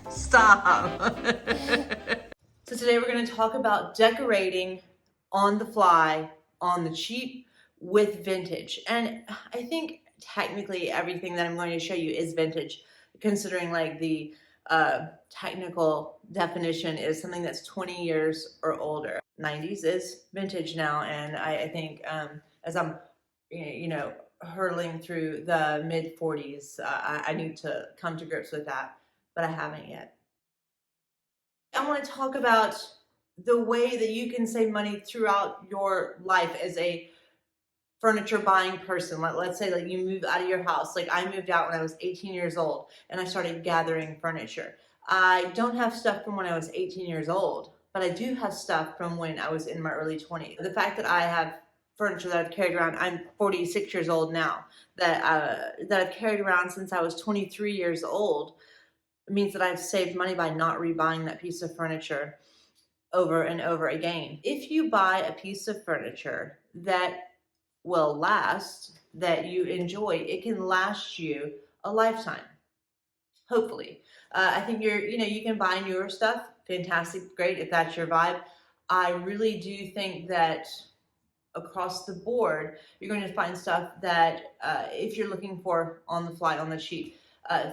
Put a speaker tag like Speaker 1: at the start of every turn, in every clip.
Speaker 1: Stop. So today we're going to talk about decorating on the fly, on the cheap, with vintage. And I think technically everything that I'm going to show you is vintage, considering like the technical definition is something that's 20 years or older. 90s is vintage now, and I think as I'm hurtling through the mid 40s, I need to come to grips with that, but I haven't yet. I want to talk about the way that you can save money throughout your life as a furniture buying person. Let's say like you move out of your house. Like I moved out when I was 18 years old and I started gathering furniture. I don't have stuff from when I was 18 years old, but I do have stuff from when I was in my early 20s. The fact that I have furniture that I've carried around, I'm 46 years old now, that I've carried around since I was 23 years old, means that I've saved money by not rebuying that piece of furniture over and over again. If you buy a piece of furniture that will last, that you enjoy, it can last you a lifetime, hopefully. I think you can buy newer stuff, fantastic, great, if that's your vibe. I really do think that across the board, you're going to find stuff that if you're looking for on the fly, on the cheap,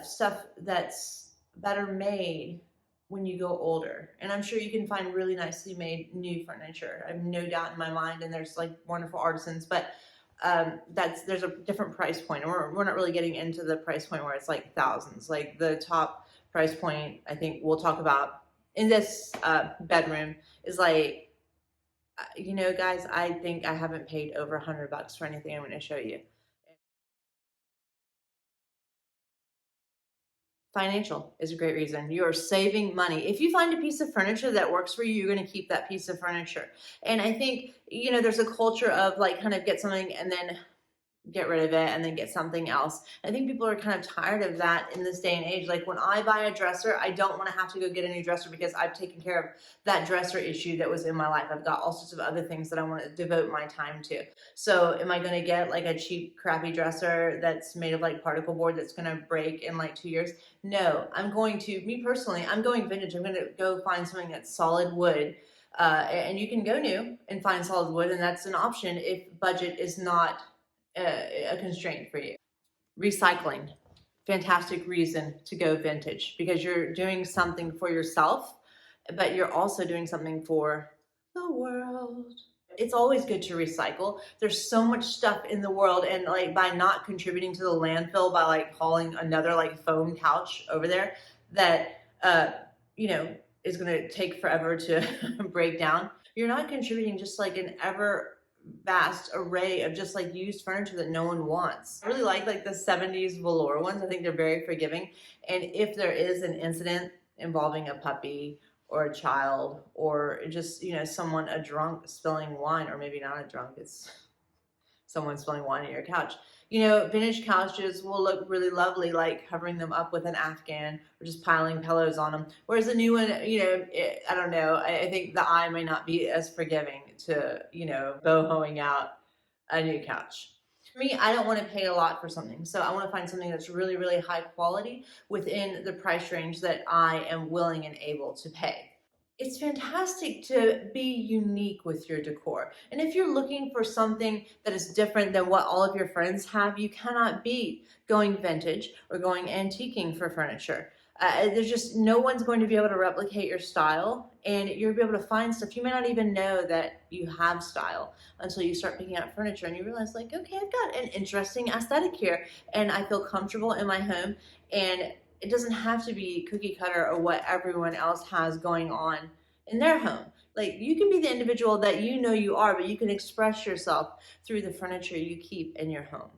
Speaker 1: stuff that's better made when you go older. And I'm sure you can find really nicely made new furniture. I have no doubt in my mind, and there's like wonderful artisans, but there's a different price point. And we're not really getting into the price point where it's like thousands. Like the top price point, I think we'll talk about in this bedroom is like, guys, I think I haven't paid over $100 for anything I'm going to show you. Financial is a great reason. You're saving money. If you find a piece of furniture that works for you, you're going to keep that piece of furniture. And I think, there's a culture of like kind of get something and then get rid of it and then get something else. I think people are kind of tired of that in this day and age. Like when I buy a dresser, I don't want to have to go get a new dresser because I've taken care of that dresser issue that was in my life. I've got all sorts of other things that I want to devote my time to. So am I going to get like a cheap, crappy dresser that's made of like particle board that's going to break in like 2 years? No, me personally, I'm going vintage. I'm going to go find something that's solid wood. And you can go new and find solid wood, and that's an option if budget is not a constraint for you. Recycling, fantastic reason to go vintage because you're doing something for yourself, but you're also doing something for the world. It's always good to recycle. There's so much stuff in the world, and like by not contributing to the landfill by like hauling another like foam couch over there that is going to take forever to break down. You're not contributing just like an ever vast array of just like used furniture that no one wants. I really like the 70s velour ones. I think they're very forgiving. And if there is an incident involving a puppy or a child or just, someone, a drunk spilling wine, or maybe not a drunk, it's someone spilling wine on your couch. Vintage couches will look really lovely, like covering them up with an Afghan or just piling pillows on them. Whereas a new one, I don't know. I think the eye may not be as forgiving to, bohoing out a new couch. For me, I don't want to pay a lot for something. So I want to find something that's really, really high quality within the price range that I am willing and able to pay. It's fantastic to be unique with your decor. And if you're looking for something that is different than what all of your friends have, you cannot beat going vintage or going antiquing for furniture. There's just no one's going to be able to replicate your style, and you'll be able to find stuff. You may not even know that you have style until you start picking out furniture and you realize like, okay, I've got an interesting aesthetic here and I feel comfortable in my home, and it doesn't have to be cookie cutter or what everyone else has going on in their home. Like you can be the individual that you are, but you can express yourself through the furniture you keep in your home.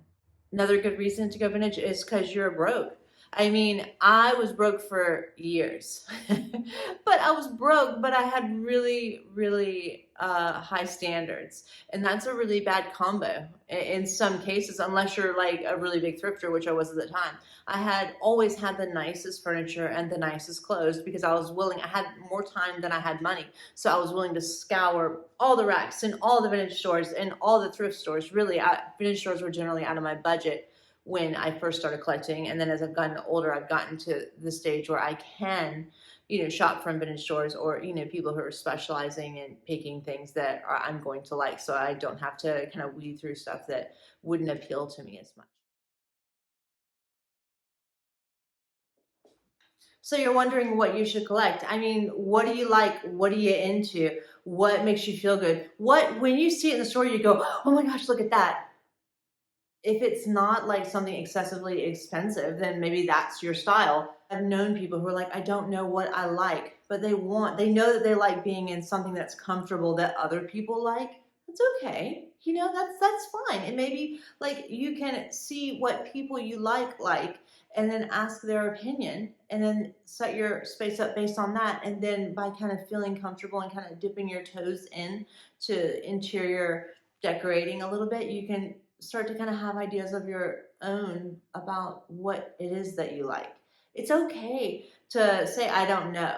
Speaker 1: Another good reason to go vintage is because you're broke. I mean, I was broke for years, but I was broke, but I had really, really high standards. And that's a really bad combo in some cases, unless you're like a really big thrifter, which I was at the time. I had always had the nicest furniture and the nicest clothes because I was willing, I had more time than I had money. So I was willing to scour all the racks and all the vintage stores and all the thrift stores. Really, vintage stores were generally out of my budget when I first started collecting. And then as I've gotten older, I've gotten to the stage where I can, shop from vintage stores or, people who are specializing in picking things that I'm going to like. So I don't have to kind of weed through stuff that wouldn't appeal to me as much. So you're wondering what you should collect. I mean, what do you like? What are you into? What makes you feel good? When you see it in the store, you go, oh my gosh, look at that. If it's not like something excessively expensive, then maybe that's your style. I've known people who are like, I don't know what I like, but they know that they like being in something that's comfortable that other people like. It's okay. That's fine. And maybe like you can see what people you like, and then ask their opinion and then set your space up based on that. And then by kind of feeling comfortable and kind of dipping your toes in to interior decorating a little bit, you can start to kind of have ideas of your own about what it is that you like. It's okay to say, I don't know,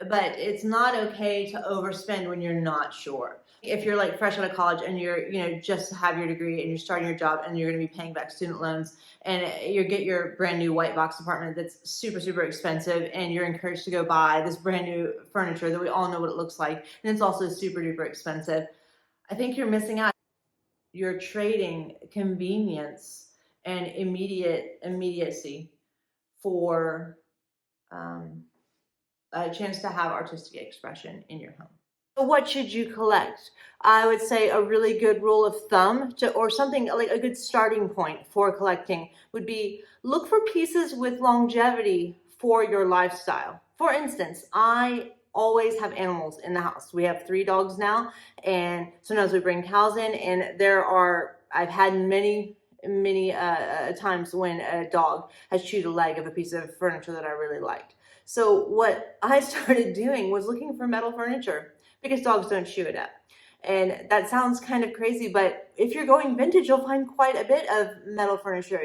Speaker 1: but it's not okay to overspend when you're not sure. If you're like fresh out of college and you're, just have your degree and you're starting your job and you're going to be paying back student loans and you get your brand new white box apartment that's super, super expensive and you're encouraged to go buy this brand new furniture that we all know what it looks like. And it's also super duper expensive. I think you're missing out. You're trading convenience and immediacy for a chance to have artistic expression in your home. So what should you collect? I would say a really good rule of thumb or something like a good starting point for collecting would be look for pieces with longevity for your lifestyle. For instance, I always have animals in the house. We have 3 dogs now, and sometimes we bring cows in, and I've had many times when a dog has chewed a leg of a piece of furniture that I really liked. So what I started doing was looking for metal furniture because dogs don't chew it up. And that sounds kind of crazy, but if you're going vintage, you'll find quite a bit of metal furniture.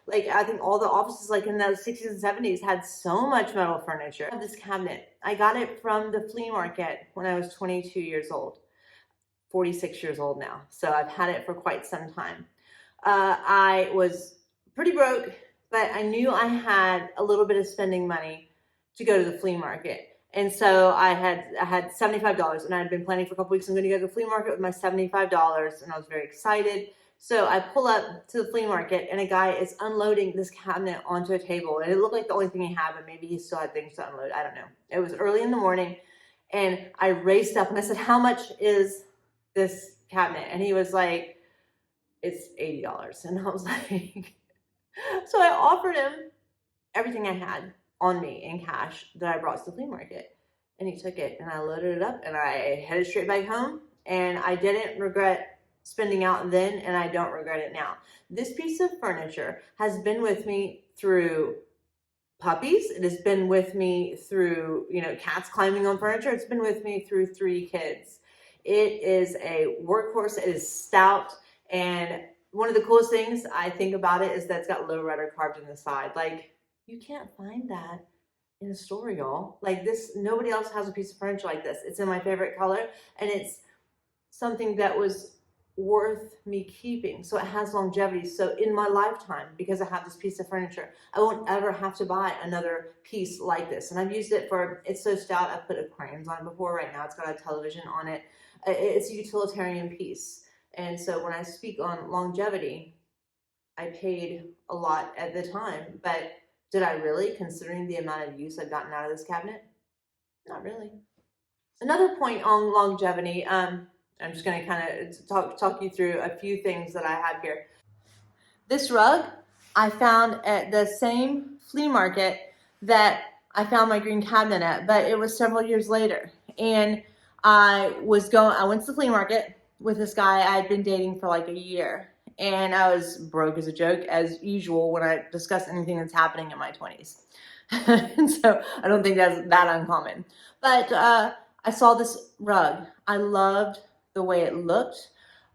Speaker 1: Like I think all the offices like in the 60s and 70s had so much metal furniture. I have this cabinet. I got it from the flea market when I was 22 years old, 46 years old now. So I've had it for quite some time. I was pretty broke, but I knew I had a little bit of spending money to go to the flea market. And so I had $75 and I had been planning for a couple weeks. I'm going to go to the flea market with my $75 and I was very excited. So I pull up to the flea market and a guy is unloading this cabinet onto a table and it looked like the only thing he had, but maybe he still had things to unload. I don't know. It was early in the morning and I raced up and I said, how much is this cabinet? And he was like, it's $80. And I was like, so I offered him everything I had on me in cash that I brought to the flea market. And he took it and I loaded it up and I headed straight back home. And I didn't regret spending out then and I don't regret it now. This piece of furniture has been with me through puppies. It has been with me through, cats climbing on furniture. It's been with me through 3 kids. It is a workhorse. It is stout. And one of the coolest things I think about it is that it's got lowrider carved in the side. Like, you can't find that in a store, y'all. Like this, nobody else has a piece of furniture like this. It's in my favorite color, and it's something that was worth me keeping. So it has longevity. So in my lifetime, because I have this piece of furniture, I won't ever have to buy another piece like this. And I've used it it's so stout, I've put aquariums on it before. Right now it's got a television on it. It's a utilitarian piece. And so when I speak on longevity, I paid a lot at the time, but did I really, considering the amount of use I've gotten out of this cabinet? Not really. Another point on longevity, I'm just going to kind of talk you through a few things that I have here. This rug I found at the same flea market that I found my green cabinet at, but it was several years later. And I went to the flea market with this guy I had been dating for like a year. and I was broke as a joke, as usual when I discuss anything that's happening in my 20s. And so I don't think that's that uncommon. But I saw this rug. I loved the way it looked.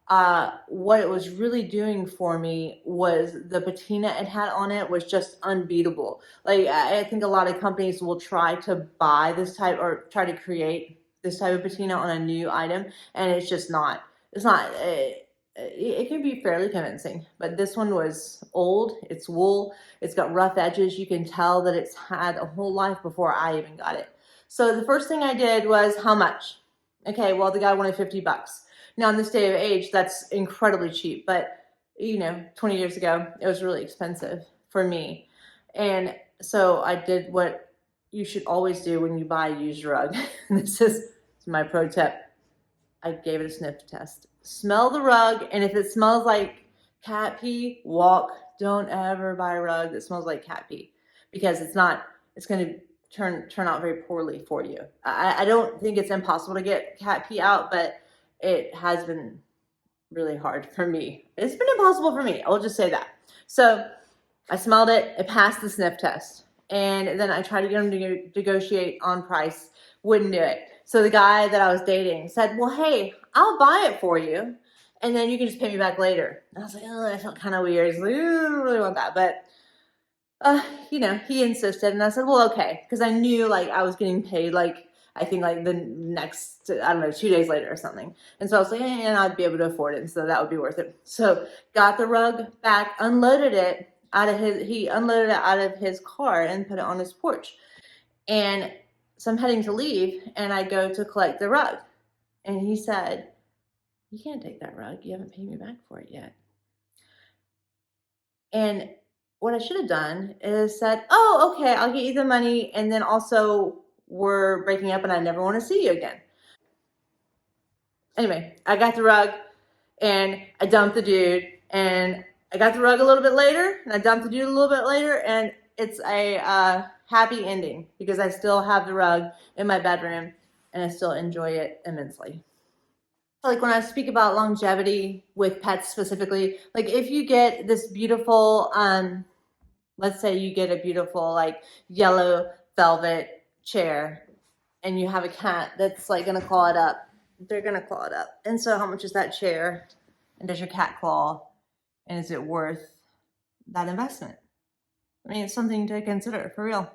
Speaker 1: What it was really doing for me was the patina it had on it was just unbeatable. Like, I think a lot of companies will try to buy this type or try to create this type of patina on a new item, and it's just not. It's not. It can be fairly convincing, but this one was old. It's wool. It's got rough edges. You can tell that it's had a whole life before I even got it. So the first thing I did was, how much? Okay, well, the guy wanted $50. Now, in this day of age, that's incredibly cheap, but 20 years ago, it was really expensive for me. And so I did what you should always do when you buy a used rug. This is my pro tip. I gave it a sniff test. Smell the rug, and if it smells like cat pee, walk. Don't ever buy a rug that smells like cat pee, because it's going to turn out very poorly for you. I don't think it's impossible to get cat pee out, but it has been really hard for me. It's been impossible for me. I'll just say that. So I smelled it. It passed the sniff test. And then I tried to get him to negotiate on price. Wouldn't do it. So the guy that I was dating said, well, hey, I'll buy it for you, and then you can just pay me back later. And I was like, oh, that felt kind of weird. He's like, I don't really want that. But, he insisted. And I said, well, okay. Because I knew, I was getting paid, I think, the next, 2 days later or something. And so I was like, and I'd be able to afford it. And so that would be worth it. So got the rug back, unloaded it he unloaded it out of his car and put it on his porch. And so I'm heading to leave, and I go to collect the rug. And he said, you can't take that rug. You haven't paid me back for it yet. And what I should have done is said, oh, okay, I'll get you the money. And then also, we're breaking up and I never want to see you again. Anyway, I got the rug and I dumped the dude, and I got the rug a little bit later and I dumped the dude a little bit later, and it's a happy ending because I still have the rug in my bedroom and I still enjoy it immensely. Like, when I speak about longevity with pets specifically, if you get this beautiful, let's say you get a beautiful yellow velvet chair, and you have a cat that's gonna claw it up, they're gonna claw it up. And so how much is that chair, and does your cat claw, and is it worth that investment? I mean, it's something to consider, for real.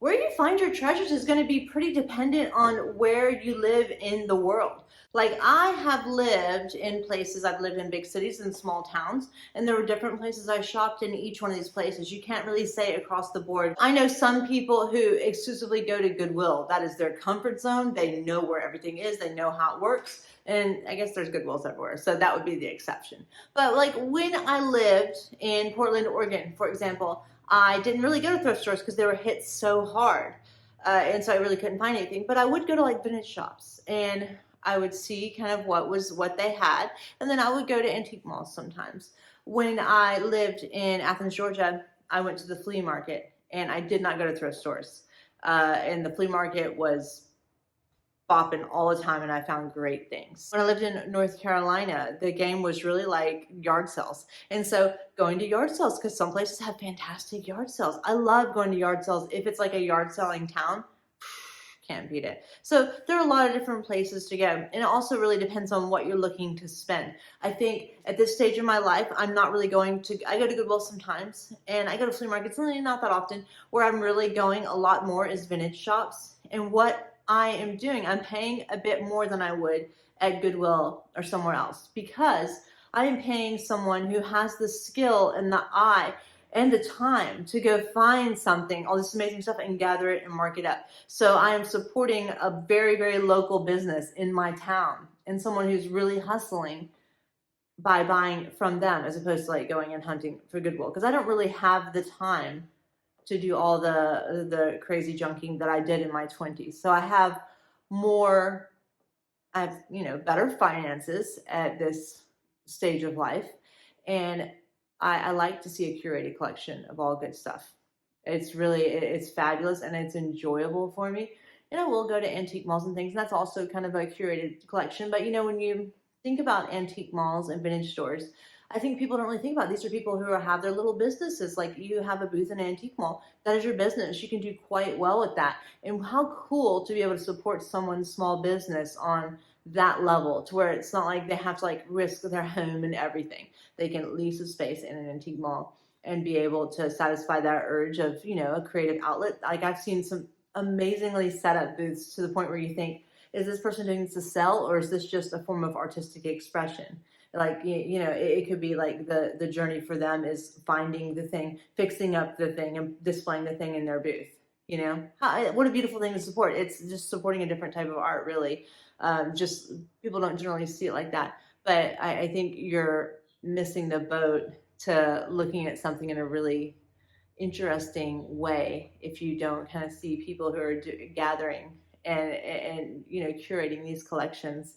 Speaker 1: Where you find your treasures is going to be pretty dependent on where you live in the world. I have lived in places, I've lived in big cities and small towns, and there were different places I shopped in each one of these places. You can't really say across the board. I know some people who exclusively go to Goodwill. That is their comfort zone. They know where everything is. They know how it works. And I guess there's Goodwills everywhere, so that would be the exception. But when I lived in Portland, Oregon, for example, I didn't really go to thrift stores because they were hit so hard. And so I really couldn't find anything. But I would go to vintage shops, and I would see kind of what they had. And then I would go to antique malls sometimes. When I lived in Athens, Georgia, I went to the flea market, and I did not go to thrift stores. And the flea market was bopping all the time, and I found great things. When I lived in North Carolina, the game was really yard sales. And so going to yard sales, because some places have fantastic yard sales. I love going to yard sales. If it's a yard selling town, can't beat it. So there are a lot of different places to go. And it also really depends on what you're looking to spend. I think at this stage of my life, I'm not really I go to Goodwill sometimes, and I go to flea markets, really not that often. Where I'm really going a lot more is vintage shops. And what I am doing, I'm paying a bit more than I would at Goodwill or somewhere else, because I am paying someone who has the skill and the eye and the time to go find something, all this amazing stuff, and gather it and mark it up. So I am supporting a very, very local business in my town, and someone who's really hustling by buying from them, as opposed to going and hunting for Goodwill, because I don't really have the time to do all the crazy junking that I did in my 20s. So I have better finances at this stage of life. And I like to see a curated collection of all good stuff. It's fabulous, and it's enjoyable for me. And I will go to antique malls and things, and that's also kind of a curated collection. But when you think about antique malls and vintage stores, I think people don't really think about, these are people who have their little businesses. Like, you have a booth in an antique mall, that is your business. You can do quite well with that. And how cool to be able to support someone's small business on that level, to where it's not like they have to like risk their home and everything. They can lease a space in an antique mall and be able to satisfy that urge of a creative outlet. Like, I've seen some amazingly set up booths to the point where you think, is this person doing this to sell, or is this just a form of artistic expression? Like, it could be like the journey for them is finding the thing, fixing up the thing, and displaying the thing in their booth. What a beautiful thing to support. It's just supporting a different type of art, really. Just people don't generally see it like that. But I think you're missing the boat to looking at something in a really interesting way if you don't kind of see people who are gathering and curating these collections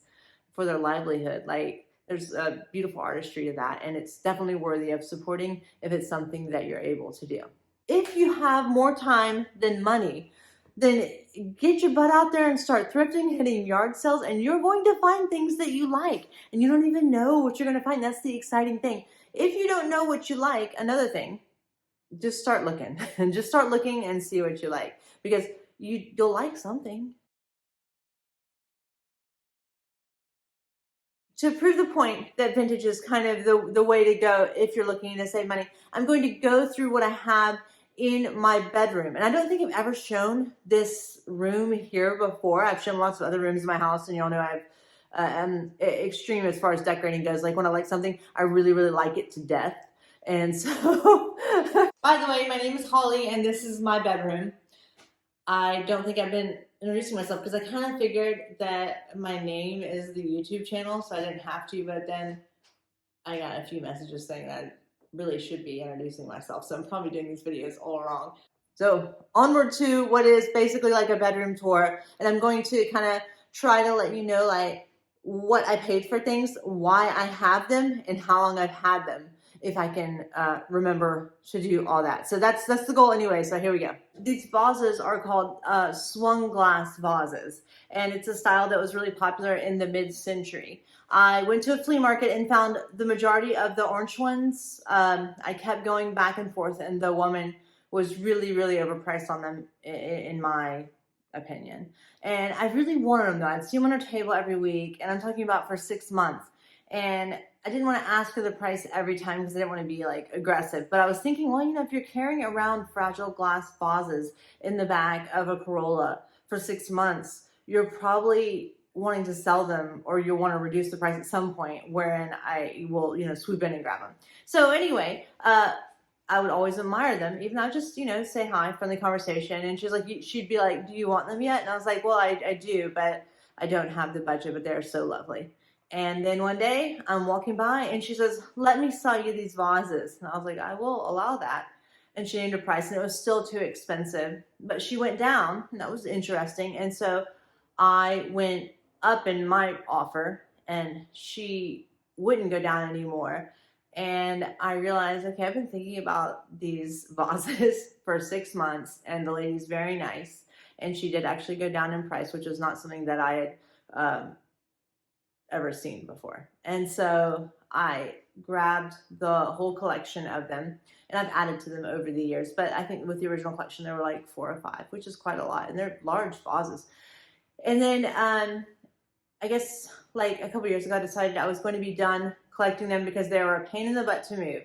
Speaker 1: for their livelihood. Like, there's a beautiful artistry to that, and it's definitely worthy of supporting if it's something that you're able to do. If you have more time than money, then get your butt out there and start thrifting, hitting yard sales, and you're going to find things that you like, and you don't even know what you're going to find. That's the exciting thing. If you don't know what you like, another thing, just start looking and just start looking and see what you like, because you'll like something. To prove the point that vintage is kind of the way to go if you're looking to save money, I'm going to go through what I have in my bedroom. And I don't think I've ever shown this room here before. I've shown lots of other rooms in my house, and y'all know I'm extreme as far as decorating goes. Like, when I like something, I really, really like it to death. And so, by the way, my name is Holly, and this is my bedroom. I don't think I've been introducing myself because I kind of figured that my name is the YouTube channel, so I didn't have to. But then I got a few messages saying that I really should be introducing myself, so I'm probably doing these videos all wrong. So onward to what is basically like a bedroom tour, and I'm going to kind of try to let you know like what I paid for things, why I have them, and how long I've had them, if I can remember to do all that. So that's the goal anyway, so here we go. These vases are called swung glass vases, and it's a style that was really popular in the mid-century. I went to a flea market and found the majority of the orange ones. I kept going back and forth, and the woman was really, really overpriced on them, in my opinion. And I really wanted them though. I'd see them on her table every week, and I'm talking about for 6 months. And I didn't want to ask her the price every time because I didn't want to be like aggressive. But I was thinking, well, if you're carrying around fragile glass vases in the back of a Corolla for 6 months, you're probably wanting to sell them, or you'll want to reduce the price at some point, wherein I will, swoop in and grab them. So anyway, I would always admire them, even though I just, say hi, friendly conversation. And she'd be like, do you want them yet? And I was like, well, I do, but I don't have the budget, but they're so lovely. And then one day I'm walking by and she says, let me sell you these vases. And I was like, I will allow that. And she named a price, and it was still too expensive, but she went down, and that was interesting. And so I went up in my offer, and she wouldn't go down anymore. And I realized, okay, I've been thinking about these vases for 6 months, and the lady's very nice. And she did actually go down in price, which was not something that I had ever seen before. And so I grabbed the whole collection of them, and I've added to them over the years. But I think with the original collection, there were like 4 or 5, which is quite a lot. And they're large vases. And then I guess like a couple years ago, I decided I was going to be done collecting them because they were a pain in the butt to move.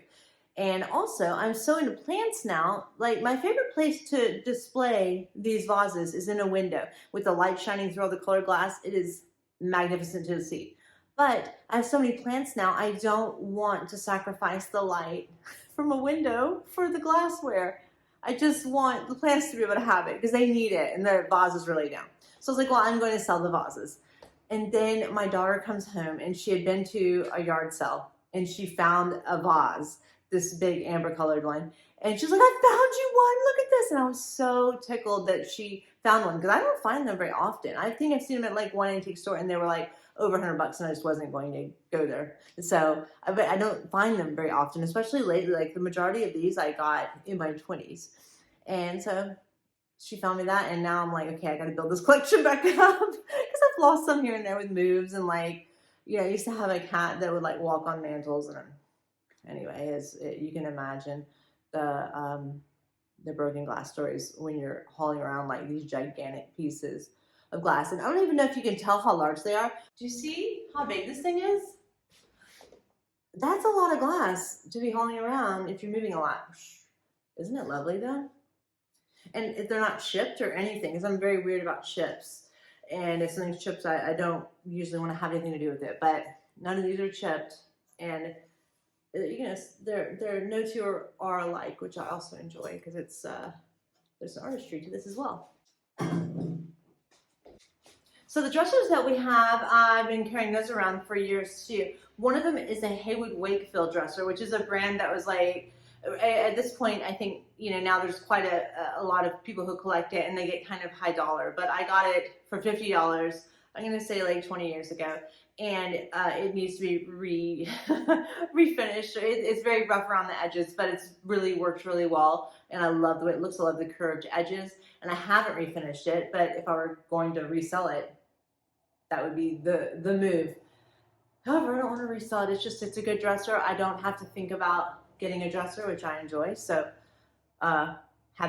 Speaker 1: And also, I'm so into plants now. Like, my favorite place to display these vases is in a window with the light shining through all the colored glass. It is magnificent to see. But I have so many plants now, I don't want to sacrifice the light from a window for the glassware. I just want the plants to be able to have it because they need it, and the vases really don't. So I was like, well, I'm going to sell the vases. And then my daughter comes home, and she had been to a yard sale, and she found a vase, this big amber colored one. And she's like, I found you one, look at this. And I was so tickled that she found one, because I don't find them very often. I think I've seen them at like one antique store, and they were like over $100, and I just wasn't going to go there. So I don't find them very often, especially lately. Like, the majority of these I got in my 20s. And so she found me that, and now I'm like, okay, I got to build this collection back up because I've lost some here and there with moves, and like, I used to have a cat that would like walk on mantles, and anyway, you can imagine the broken glass stories when you're hauling around like these gigantic pieces of glass, and I don't even know if you can tell how large they are. Do you see how big this thing is? That's a lot of glass to be hauling around if you're moving a lot. Isn't it lovely though? And if they're not chipped or anything, because I'm very weird about chips. And if something's chipped, I don't usually want to have anything to do with it. But none of these are chipped. And, they're no two are alike, which I also enjoy because there's an artistry to this as well. So the dressers that we have, I've been carrying those around for years too. One of them is a Haywood Wakefield dresser, which is a brand that was like, at this point, I think, now there's quite a lot of people who collect it and they get kind of high dollar, but I got it for $50. I'm going to say like 20 years ago. And it needs to be refinished. It's very rough around the edges, but it's really works really well. And I love the way it looks. I love the curved edges. And I haven't refinished it, but if I were going to resell it, that would be the move. However, I don't want to resell it. It's a good dresser. I don't have to think about getting a dresser, which I enjoy. So had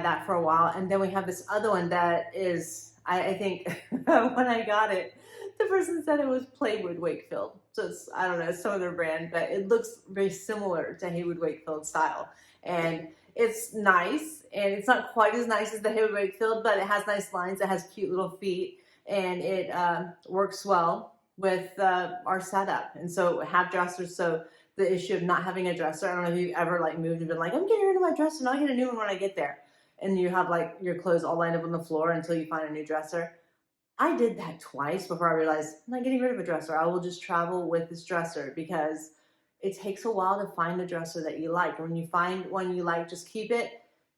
Speaker 1: that for a while. And then we have this other one that is, I think when I got it, the person said it was Playwood Wakefield. So it's, I don't know, some other brand, but it looks very similar to Haywood Wakefield style. And it's nice, and it's not quite as nice as the Haywood Wakefield, but it has nice lines. It has cute little feet, and it works well with our setup. And so have dressers, so the issue of not having a dresser, I don't know if you've ever like moved and been like, I'm getting rid of my dresser and I'll get a new one when I get there. And you have like your clothes all lined up on the floor until you find a new dresser. I did that twice before I realized I'm not getting rid of a dresser. I will just travel with this dresser because it takes a while to find the dresser that you like. When you find one you like, just keep it.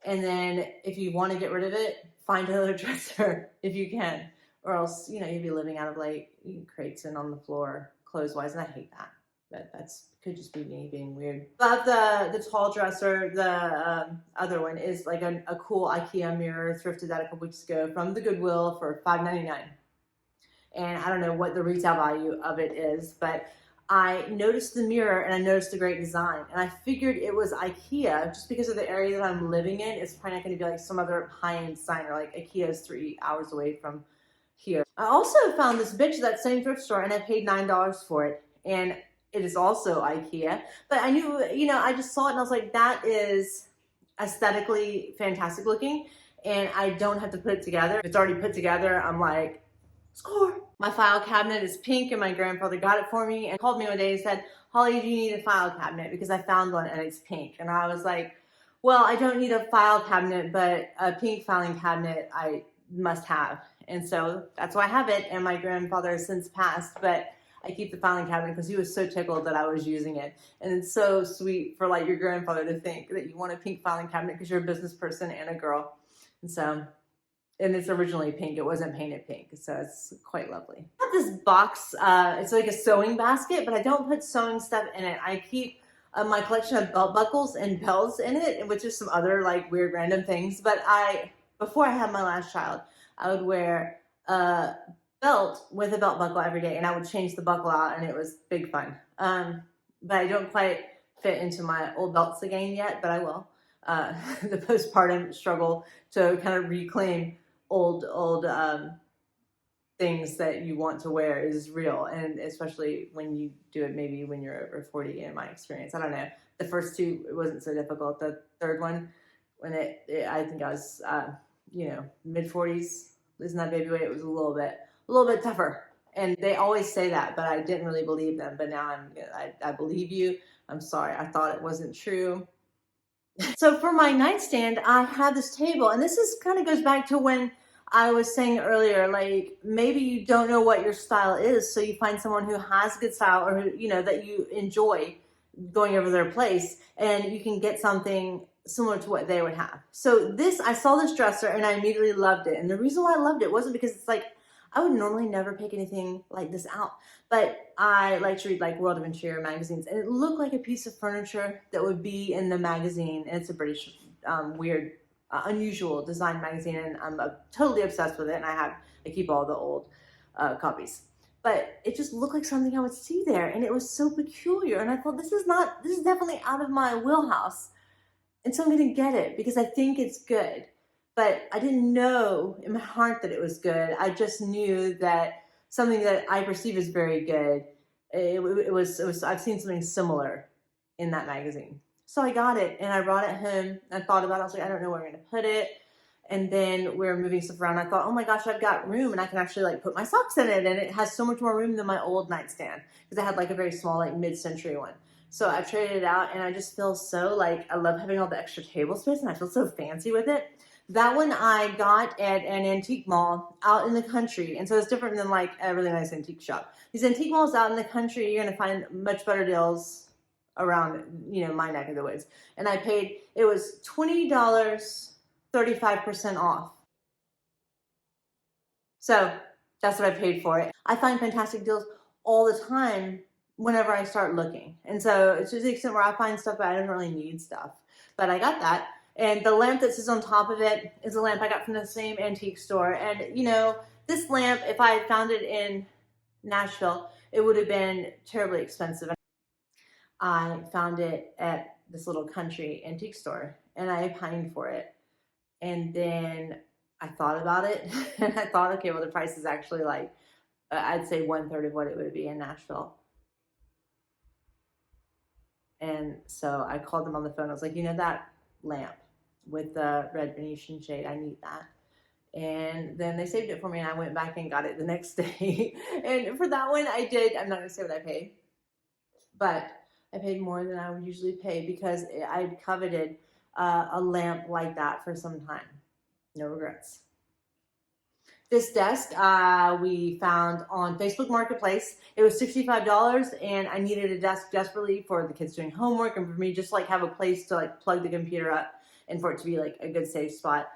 Speaker 1: And then if you want to get rid of it, find another dresser if you can. Or else, you'll be living out of like crates and on the floor clothes-wise, and I hate that. But could just be me being weird. But the tall dresser, the other one is like a cool IKEA mirror, thrifted that a couple weeks ago from the Goodwill for $5.99. And I don't know what the retail value of it is, but I noticed the mirror and I noticed the great design. And I figured it was IKEA just because of the area that I'm living in. It's probably not going to be like some other high-end designer, like IKEA is 3 hours away from here. I also found this bitch at that same thrift store and I paid $9 for it. And it is also IKEA, but I knew, I just saw it and I was like, that is aesthetically fantastic looking and I don't have to put it together. If it's already put together, I'm like, score. My file cabinet is pink and my grandfather got it for me and called me one day and said, Holly, do you need a file cabinet? Because I found one and it's pink. And I was like, well, I don't need a file cabinet, but a pink filing cabinet I must have. And so that's why I have it. And my grandfather has since passed, but I keep the filing cabinet because he was so tickled that I was using it. And it's so sweet for like your grandfather to think that you want a pink filing cabinet because you're a business person and a girl. And so, and it's originally pink. It wasn't painted pink. So it's quite lovely. I have this box. It's like a sewing basket, but I don't put sewing stuff in it. I keep my collection of belt buckles and belts in it, which is some other like weird random things. But before I had my last child, I would wear belt with a belt buckle every day, and I would change the buckle out, and it was big fun. But I don't quite fit into my old belts again yet, but I will. The postpartum struggle to kind of reclaim old things that you want to wear is real, and especially when you do it maybe when you're over 40 in my experience. I don't know. The first two, it wasn't so difficult. The third one, when I think I was, mid 40s, losing that baby weight, it was a little bit tougher. And they always say that, but I didn't really believe them. But now I believe you. I'm sorry. I thought it wasn't true. So for my nightstand, I have this table, and this is kind of goes back to when I was saying earlier, like maybe you don't know what your style is, so you find someone who has good style or who, that you enjoy going over their place, and you can get something similar to what they would have. So I saw this dresser and I immediately loved it. And the reason why I loved it wasn't because it's like, I would normally never pick anything like this out, but I like to read like World of Interior magazines, and it looked like a piece of furniture that would be in the magazine. And it's a British weird unusual design magazine, and I'm totally obsessed with it. And I keep all the old copies. But it just looked like something I would see there, and it was so peculiar. And I thought, this is definitely out of my wheelhouse. And so I'm gonna get it because I think it's good. But I didn't know in my heart that it was good. I just knew that something that I perceive as very good, it was, I've seen something similar in that magazine. So I got it and I brought it home. I thought about it. I was like, I don't know where I'm gonna put it. And then we were moving stuff around. I thought, oh my gosh, I've got room and I can actually like put my socks in it. And it has so much more room than my old nightstand because I had like a very small, like mid-century one. So I traded it out and I just feel so like, I love having all the extra table space and I feel so fancy with it. That one I got at an antique mall out in the country. And so it's different than like a really nice antique shop. These antique malls out in the country, you're gonna find much better deals around, you know, my neck of the woods. And I paid, it was $20, 35% off. So that's what I paid for it. I find fantastic deals all the time whenever I start looking. And so it's to the extent where I find stuff, but I don't really need stuff. But I got that. And the lamp that sits on top of it is a lamp I got from the same antique store. And you know, this lamp, if I had found it in Nashville, it would have been terribly expensive. I found it at this little country antique store and I pined for it. And then I thought about it and I thought, okay, well, the price is actually like, I'd say 1/3 of what it would be in Nashville. And so I called them on the phone. I was like, you know, that lamp with the red Venetian shade, I need that. And then they saved it for me and I went back and got it the next day. And for that one I did, I'm not gonna say what I paid, but I paid more than I would usually pay because I'd coveted a lamp like that for some time. No regrets. This desk we found on Facebook Marketplace. It was $65 and I needed a desk desperately for the kids doing homework and for me just like have a place to like plug the computer up and for it to be like a good safe spot.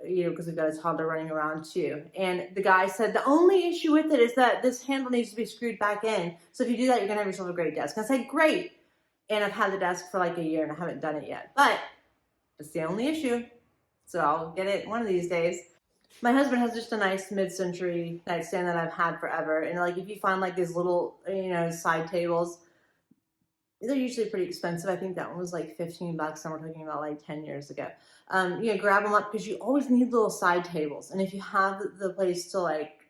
Speaker 1: You know, because we've got a toddler running around too. And the guy said the only issue with it is that this handle needs to be screwed back in. So if you do that, you're gonna have yourself a great desk. And I said, great. And I've had the desk for like a year and I haven't done it yet. But it's the only issue. So I'll get it one of these days. My husband has just a nice mid-century nightstand that I've had forever. And like if you find like these little, you know, side tables, they're usually pretty expensive. I think that one was like $15 and we're talking about like 10 years ago. You know, grab them up because you always need little side tables. And if you have the place to like,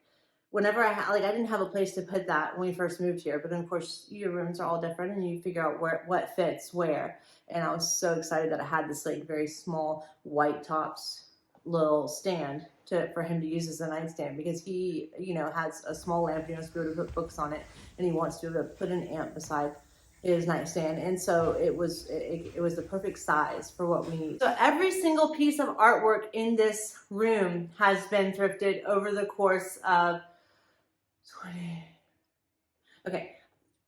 Speaker 1: whenever I didn't have a place to put that when we first moved here, but then of course your rooms are all different and you figure out what fits where. And I was so excited that I had this like very small white tops little stand for him to use as a nightstand because he, you know, has a small lamp, he wants to be able to put books on it and he wants to be able to put an amp beside his nightstand. And so it was the perfect size for what we need. So every single piece of artwork in this room has been thrifted over the course of 20. Okay,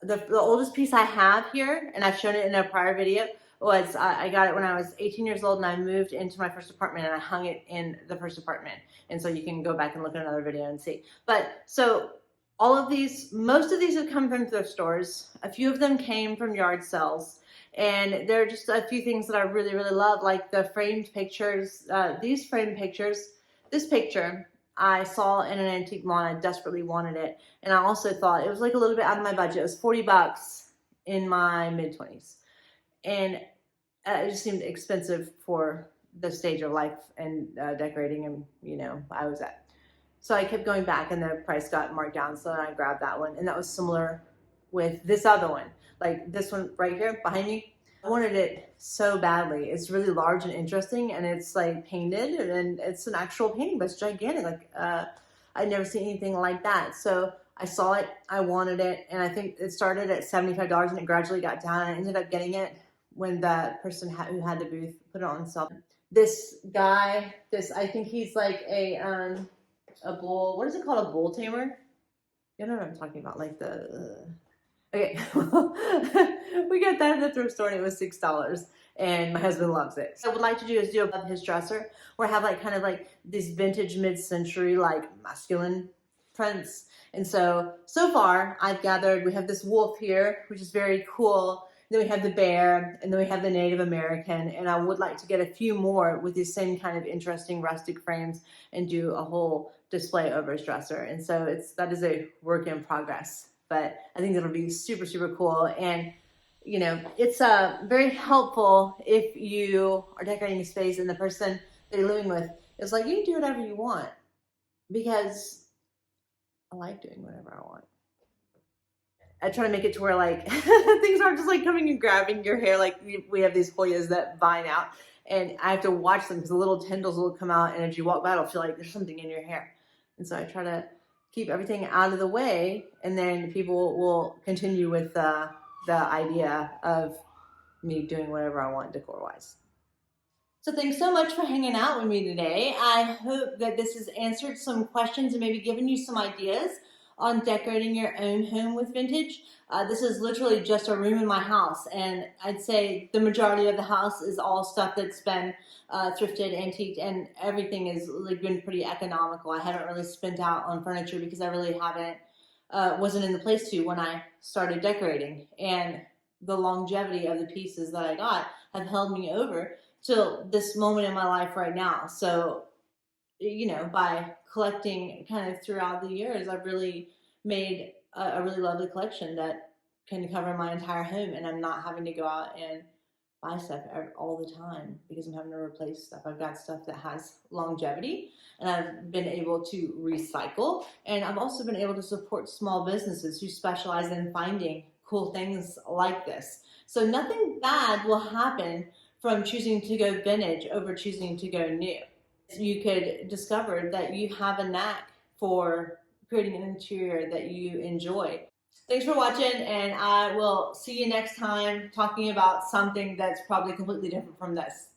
Speaker 1: the oldest piece I have here, and I've shown it in a prior video, was I got it when I was 18 years old and I moved into my first apartment and I hung it in the first apartment. And so you can go back and look at another video and see. But so all of these, most of these have come from thrift stores. A few of them came from yard sales. And there are just a few things that I really, really love, like the framed pictures, these framed pictures. This picture I saw in an antique mall and I desperately wanted it. And I also thought it was like a little bit out of my budget. It was $40 in my mid-20s. And it just seemed expensive for the stage of life and decorating and, you know, I was at. So I kept going back and the price got marked down. So then I grabbed that one. And that was similar with this other one. Like this one right here behind me. I wanted it so badly. It's really large and interesting and it's like painted and it's an actual painting, but it's gigantic. Like I'd never seen anything like that. So I saw it, I wanted it, and I think it started at $75 and it gradually got down and I ended up getting it when the person who had the booth put it on sale. This guy, I think he's like a bull, what is it called, a bull tamer? You know what I'm talking about, like the, okay, we got that at the thrift store and it was $6 and my husband loves it. So what I would like to do is do above his dresser where I have like kind of like these vintage mid-century like masculine prints. And so far I've gathered, we have this wolf here, which is very cool. Then we have the bear, and then we have the Native American, and I would like to get a few more with these same kind of interesting rustic frames and do a whole display over his dresser. And so that is a work in progress, but I think it'll be super, super cool. And you know, it's very helpful if you are decorating a space and the person that you're living with is like, you can do whatever you want, because I like doing whatever I want. I try to make it to where like things aren't just like coming and grabbing your hair. Like we have these Hoyas that vine out, and I have to watch them because the little tendrils will come out, and if you walk by, it'll feel like there's something in your hair. And so I try to keep everything out of the way, and then people will continue with the idea of me doing whatever I want decor-wise. So thanks so much for hanging out with me today. I hope that this has answered some questions and maybe given you some ideas on decorating your own home with vintage. This is literally just a room in my house, and I'd say the majority of the house is all stuff that's been thrifted, antiqued, and everything has like been pretty economical. I haven't really spent out on furniture because I really wasn't in the place to when I started decorating, and the longevity of the pieces that I got have held me over till this moment in my life right now. So, you know, by collecting kind of throughout the years, I've really made a really lovely collection that can cover my entire home, and I'm not having to go out and buy stuff all the time because I'm having to replace stuff. I've got stuff that has longevity, and I've been able to recycle, and I've also been able to support small businesses who specialize in finding cool things like this. So nothing bad will happen from choosing to go vintage over choosing to go new. You could discover that you have a knack for creating an interior that you enjoy. Thanks for watching, and I will see you next time talking about something that's probably completely different from this.